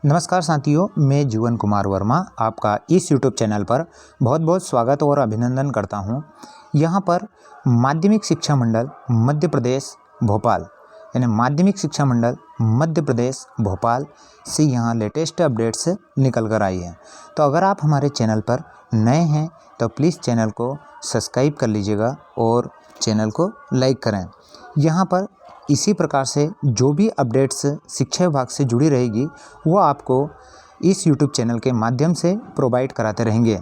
नमस्कार साथियों, मैं जीवन कुमार वर्मा आपका इस YouTube चैनल पर बहुत बहुत स्वागत और अभिनंदन करता हूं। यहां पर माध्यमिक शिक्षा मंडल मध्य प्रदेश भोपाल यानी माध्यमिक शिक्षा मंडल मध्य प्रदेश भोपाल से यहां लेटेस्ट अपडेट्स निकल कर आई हैं। तो अगर आप हमारे चैनल पर नए हैं तो प्लीज़ चैनल को सब्सक्राइब कर लीजिएगा और चैनल को लाइक करें। यहाँ पर इसी प्रकार से जो भी अपडेट्स शिक्षा विभाग से जुड़ी रहेगी वो आपको इस YouTube चैनल के माध्यम से प्रोवाइड कराते रहेंगे।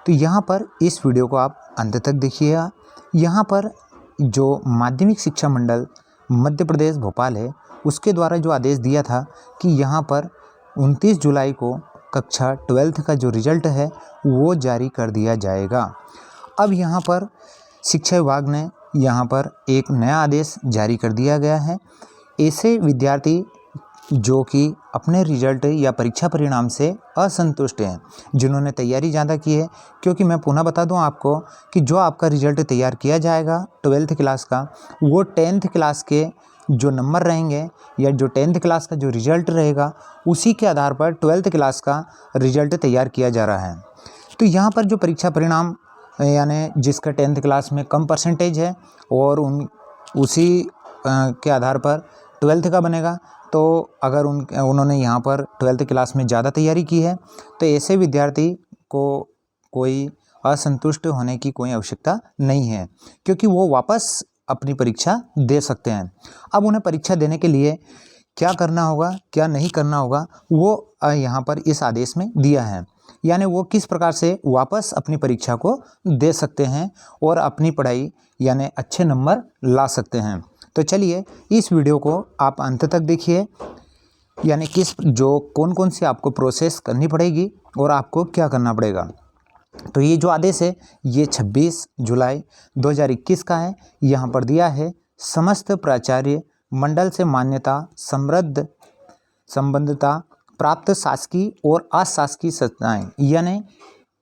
तो यहाँ पर इस वीडियो को आप अंत तक देखिएगा। यहाँ पर जो माध्यमिक शिक्षा मंडल मध्य प्रदेश भोपाल है उसके द्वारा जो आदेश दिया था कि यहाँ पर 29 जुलाई को कक्षा 12th का जो रिजल्ट है वो जारी कर दिया जाएगा। अब यहाँ पर शिक्षा विभाग ने यहाँ पर एक नया आदेश जारी कर दिया गया है। ऐसे विद्यार्थी जो कि अपने रिजल्ट या परीक्षा परिणाम से असंतुष्ट हैं, जिन्होंने तैयारी ज़्यादा की है, क्योंकि मैं पुनः बता दूं आपको कि जो आपका रिजल्ट तैयार किया जाएगा 12th क्लास का, वो 10th क्लास के जो नंबर रहेंगे या जो 10th क्लास का जो रिजल्ट रहेगा उसी के आधार पर 12th क्लास का रिजल्ट तैयार किया जा रहा है। तो यहाँ पर जो परीक्षा परिणाम यानी जिसका 10th क्लास में कम परसेंटेज है और उसी के आधार पर 12th का बनेगा। तो अगर उन्होंने यहाँ पर 12th क्लास में ज़्यादा तैयारी की है तो ऐसे विद्यार्थी को कोई असंतुष्ट होने की कोई आवश्यकता नहीं है, क्योंकि वो वापस अपनी परीक्षा दे सकते हैं। अब उन्हें परीक्षा देने के लिए क्या करना होगा क्या नहीं करना होगा वो यहाँ पर इस आदेश में दिया है, यानी वो किस प्रकार से वापस अपनी परीक्षा को दे सकते हैं और अपनी पढ़ाई यानी अच्छे नंबर ला सकते हैं। तो चलिए इस वीडियो को आप अंत तक देखिए, यानी कौन कौन सी आपको प्रोसेस करनी पड़ेगी और आपको क्या करना पड़ेगा। तो ये जो आदेश है ये 26 जुलाई 2021 का है। यहाँ पर दिया है समस्त प्राचार्य मंडल से मान्यता संबद्धता प्राप्त शासकीय और अशासकीय संस्थाएं यानी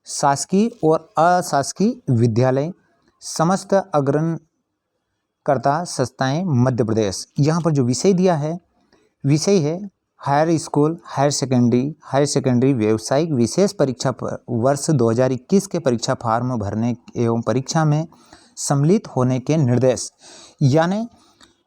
शासकीय और अशासकीय विद्यालय समस्त अग्रणकर्ता संस्थाएं मध्य प्रदेश। यहाँ पर जो विषय दिया है विषय है हायर स्कूल हायर सेकेंडरी व्यावसायिक विशेष परीक्षा वर्ष 2021 के परीक्षा फार्म भरने एवं परीक्षा में सम्मिलित होने के निर्देश, यानी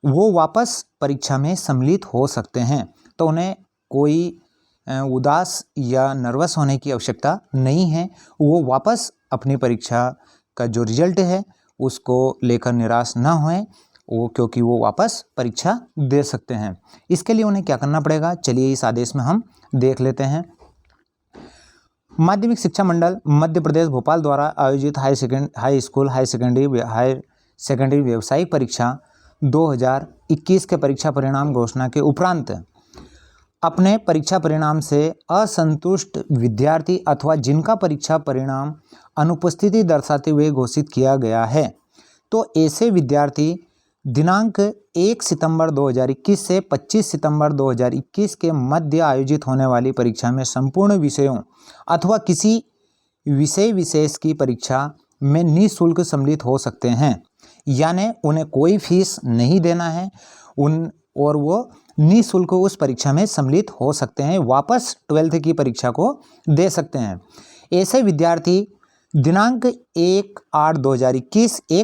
वो वापस परीक्षा में सम्मिलित हो सकते हैं। तो उन्हें कोई उदास या नर्वस होने की आवश्यकता नहीं है। वो वापस अपनी परीक्षा का जो रिजल्ट है उसको लेकर निराश ना होएं, क्योंकि वो वापस परीक्षा दे सकते हैं। इसके लिए उन्हें क्या करना पड़ेगा, चलिए इस आदेश में हम देख लेते हैं। माध्यमिक शिक्षा मंडल मध्य प्रदेश भोपाल द्वारा आयोजित हाई स्कूल हायर सेकेंडरी व्यावसायिक परीक्षा 2021 के परीक्षा परिणाम घोषणा के उपरांत अपने परीक्षा परिणाम से असंतुष्ट विद्यार्थी अथवा जिनका परीक्षा परिणाम अनुपस्थिति दर्शाते हुए घोषित किया गया है, तो ऐसे विद्यार्थी दिनांक 1 सितंबर 2021 से 25 सितंबर 2021 के मध्य आयोजित होने वाली परीक्षा में संपूर्ण विषयों अथवा किसी विषय विशेष की परीक्षा में निःशुल्क सम्मिलित हो सकते हैं। यानी उन्हें कोई फीस नहीं देना है और वो निःशुल्क उस परीक्षा में सम्मिलित हो सकते हैं, वापस 12th की परीक्षा को दे सकते हैं। ऐसे विद्यार्थी दिनांक 1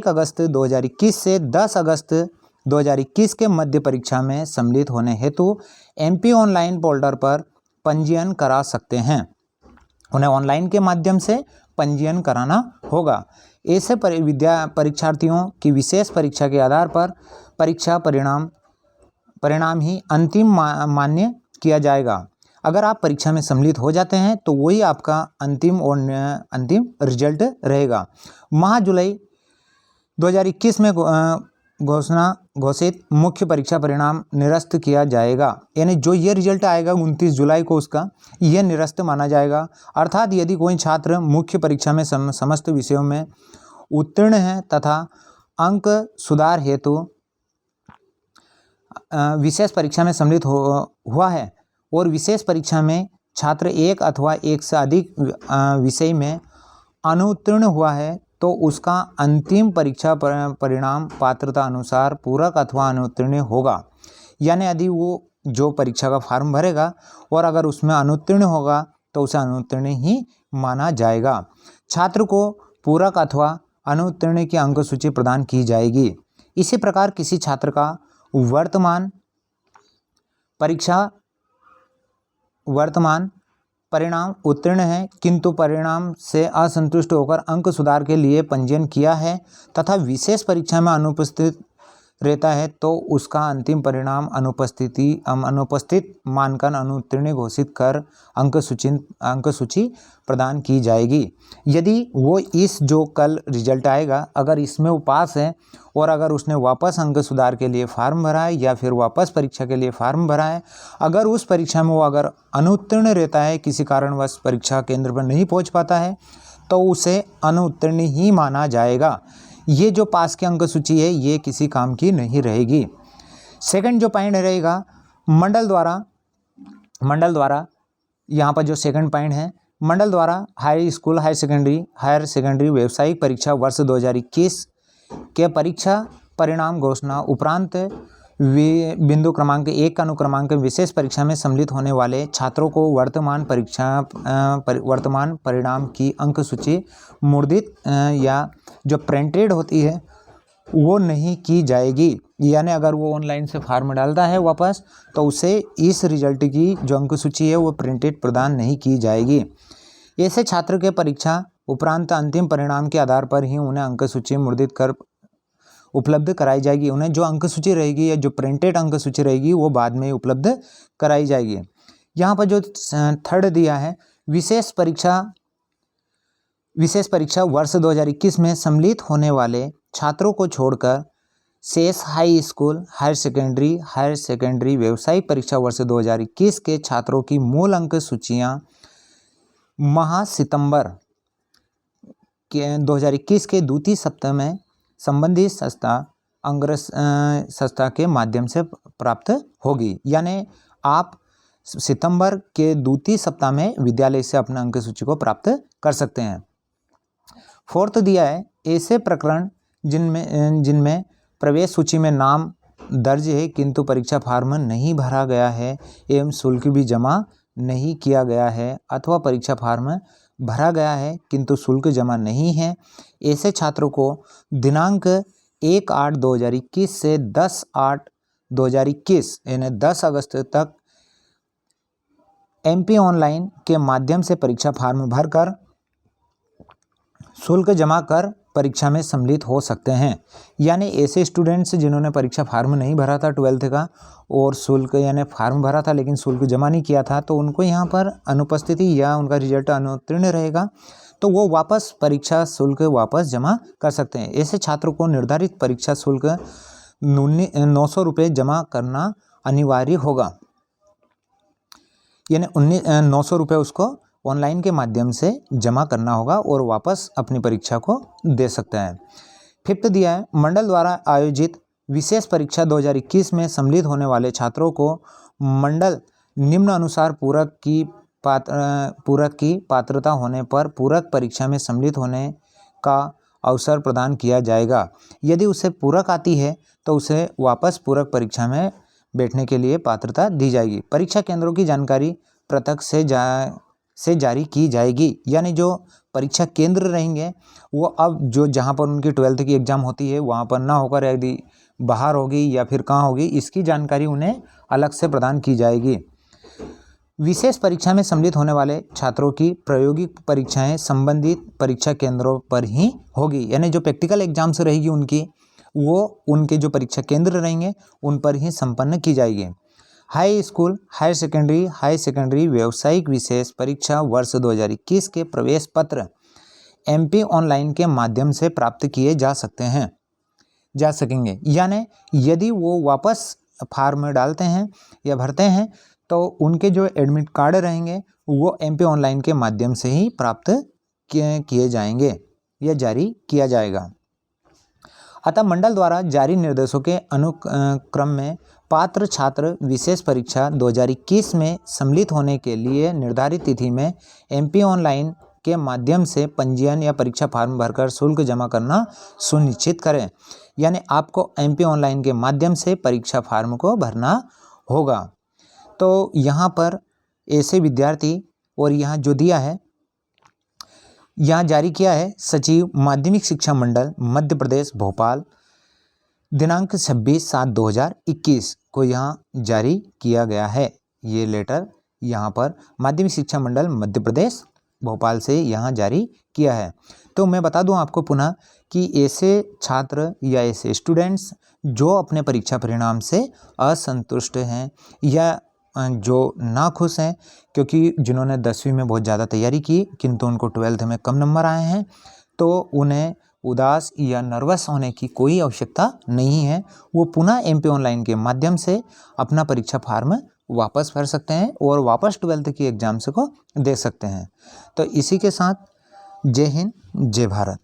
अगस्त 2021 से 10 अगस्त 2021 के मध्य परीक्षा में सम्मिलित होने हेतु MP ऑनलाइन पोर्टल पर पंजीयन करा सकते हैं। उन्हें ऑनलाइन के माध्यम से पंजीयन कराना होगा। ऐसे परीक्षार्थियों की विशेष परीक्षा के आधार पर परीक्षा परिणाम ही अंतिम मान्य किया जाएगा। अगर आप परीक्षा में सम्मिलित हो जाते हैं तो वही आपका अंतिम रिजल्ट रहेगा। माह जुलाई 2021 में घोषित मुख्य परीक्षा परिणाम निरस्त किया जाएगा, यानी जो ये रिजल्ट आएगा 29 जुलाई को उसका यह निरस्त माना जाएगा। अर्थात यदि कोई छात्र मुख्य परीक्षा में समस्त विषयों में उत्तीर्ण है तथा अंक सुधार हेतु विशेष परीक्षा में सम्मिलित हुआ है और विशेष परीक्षा में छात्र एक अथवा एक से अधिक विषय में अनुत्तीर्ण हुआ है, तो उसका अंतिम परीक्षा परिणाम पात्रता अनुसार पूरक अथवा अनुत्तीर्ण होगा। यानी यदि वो जो परीक्षा का फॉर्म भरेगा और अगर उसमें अनुत्तीर्ण होगा तो उसे अनुत्तीर्ण ही माना जाएगा। छात्र को पूरक अथवा अनुत्तीर्ण की अंक सूची प्रदान की जाएगी। इसी प्रकार किसी छात्र का वर्तमान परिणाम उत्तीर्ण है किंतु परिणाम से असंतुष्ट होकर अंक सुधार के लिए पंजीयन किया है तथा विशेष परीक्षा में अनुपस्थित रहता है तो उसका अंतिम परिणाम अनुपस्थित मानकर अनुत्तीर्ण घोषित कर अंक सूची प्रदान की जाएगी। यदि वो इस जो कल रिजल्ट आएगा अगर इसमें वो पास है और अगर उसने वापस अंक सुधार के लिए फार्म भरा है या फिर वापस परीक्षा के लिए फार्म भरा है, अगर उस परीक्षा में वो अगर अनुत्तीर्ण रहता है, किसी कारणवश परीक्षा केंद्र पर नहीं पहुंच पाता है, तो उसे अनुत्तीर्ण ही माना जाएगा। ये जो पास की अंक सूची है ये किसी काम की नहीं रहेगी। सेकंड जो पॉइंट रहेगा मंडल द्वारा यहाँ पर जो सेकंड पॉइंट है, मंडल द्वारा हाई स्कूल हायर सेकेंडरी व्यावसायिक परीक्षा वर्ष 2021 के परीक्षा परिणाम घोषणा उपरांत बिंदु क्रमांक 1 का अनुक्रमांक विशेष परीक्षा में सम्मिलित होने वाले छात्रों को वर्तमान परिणाम की अंक सूची मुद्रित या जो प्रिंटेड होती है वो नहीं की जाएगी। यानी अगर वो ऑनलाइन से फॉर्म डालता है वापस तो उसे इस रिजल्ट की जो अंक सूची है वो प्रिंटेड प्रदान नहीं की जाएगी। ऐसे छात्र के परीक्षा उपरांत अंतिम परिणाम के आधार पर ही उन्हें अंक सूची मुद्रित कर उपलब्ध कराई जाएगी। उन्हें जो अंक सूची रहेगी या जो प्रिंटेड अंक सूची रहेगी वो बाद में उपलब्ध कराई जाएगी। यहाँ पर जो थर्ड दिया है विशेष परीक्षा वर्ष 2021 में सम्मिलित होने वाले छात्रों को छोड़कर शेष हाई स्कूल हायर सेकेंडरी व्यावसायिक परीक्षा वर्ष 2021 के छात्रों की मूल अंक सूचियाँ माह सितंबर के 2021 के द्वितीय सप्ताह में संबंधित संस्था के माध्यम से प्राप्त होगी। यानी आप सितंबर के द्वितीय सप्ताह में विद्यालय से अपना अंक सूची को प्राप्त कर सकते हैं। फोर्थ दिया है ऐसे प्रकरण जिनमें प्रवेश सूची में नाम दर्ज है किंतु परीक्षा फॉर्म नहीं भरा गया है एवं शुल्क भी जमा नहीं किया गया है अथवा परीक्षा फॉर्म भरा गया है किंतु शुल्क जमा नहीं है, ऐसे छात्रों को दिनांक 1/8/2021 से 10/8/2021 यानी 10 अगस्त तक MP ऑनलाइन के माध्यम से परीक्षा फॉर्म भरकर शुल्क जमा कर परीक्षा में सम्मिलित हो सकते हैं। यानी ऐसे स्टूडेंट्स जिन्होंने परीक्षा फॉर्म नहीं भरा था 12th का और शुल्क यानी फॉर्म भरा था लेकिन शुल्क जमा नहीं किया था तो उनको यहाँ पर अनुपस्थिति या उनका रिजल्ट अनुत्तीर्ण रहेगा तो वो वापस परीक्षा शुल्क वापस जमा कर सकते हैं। ऐसे छात्रों को निर्धारित परीक्षा शुल्क 900 रुपये जमा करना अनिवार्य होगा। यानी 900 रुपये उसको ऑनलाइन के माध्यम से जमा करना होगा और वापस अपनी परीक्षा को दे सकता है। फिफ्थ दिया है मंडल द्वारा आयोजित विशेष परीक्षा 2021 में सम्मिलित होने वाले छात्रों को मंडल निम्न अनुसार पूरक की पात्रता होने पर पूरक परीक्षा में सम्मिलित होने का अवसर प्रदान किया जाएगा। यदि उसे पूरक आती है तो उसे वापस पूरक परीक्षा में बैठने के लिए पात्रता दी जाएगी। परीक्षा केंद्रों की जानकारी पृथक से जारी की जाएगी। यानी जो परीक्षा केंद्र रहेंगे वो अब जो जहाँ पर उनकी 12th की एग्ज़ाम होती है वहाँ पर ना होकर यदि बाहर होगी या फिर कहाँ होगी इसकी जानकारी उन्हें अलग से प्रदान की जाएगी। विशेष परीक्षा में सम्मिलित होने वाले छात्रों की प्रायोगिक परीक्षाएं संबंधित परीक्षा केंद्रों पर ही होगी। यानी जो प्रैक्टिकल एग्जाम्स रहेगी उनकी वो उनके जो परीक्षा केंद्र रहेंगे उन पर ही संपन्न की जाएगी। हाई स्कूल हायर सेकेंडरी व्यावसायिक विशेष परीक्षा वर्ष 2021 के प्रवेश पत्र MP ऑनलाइन के माध्यम से प्राप्त किए जा सकेंगे। यानी यदि वो वापस फार्म डालते हैं या भरते हैं तो उनके जो एडमिट कार्ड रहेंगे वो MP ऑनलाइन के माध्यम से ही प्राप्त किए जाएंगे या जारी किया जाएगा। अतः मंडल द्वारा जारी निर्देशों के अनुक्रम में पात्र छात्र विशेष परीक्षा 2021 में सम्मिलित होने के लिए निर्धारित तिथि में MP ऑनलाइन के माध्यम से पंजीयन या परीक्षा फॉर्म भरकर शुल्क जमा करना सुनिश्चित करें। यानी आपको MP ऑनलाइन के माध्यम से परीक्षा फॉर्म को भरना होगा। तो यहाँ पर ऐसे विद्यार्थी, और यहाँ जो दिया है, यहाँ जारी किया है सचिव माध्यमिक शिक्षा मंडल मध्य प्रदेश भोपाल, दिनांक 26/7/2021 को यहाँ जारी किया गया है। ये लेटर यहाँ पर माध्यमिक शिक्षा मंडल मध्य प्रदेश भोपाल से यहाँ जारी किया है। तो मैं बता दूं आपको पुनः कि ऐसे छात्र या ऐसे स्टूडेंट्स जो अपने परीक्षा परिणाम से असंतुष्ट हैं या जो नाखुश हैं, क्योंकि जिन्होंने 10वीं में बहुत ज़्यादा तैयारी की किंतु उनको 12th में कम नंबर आए हैं, तो उन्हें उदास या नर्वस होने की कोई आवश्यकता नहीं है। वो पुनः MP ऑनलाइन के माध्यम से अपना परीक्षा फॉर्म वापस भर सकते हैं और वापस 12th की एग्ज़ाम्स को दे सकते हैं। तो इसी के साथ जय हिंद, जय भारत।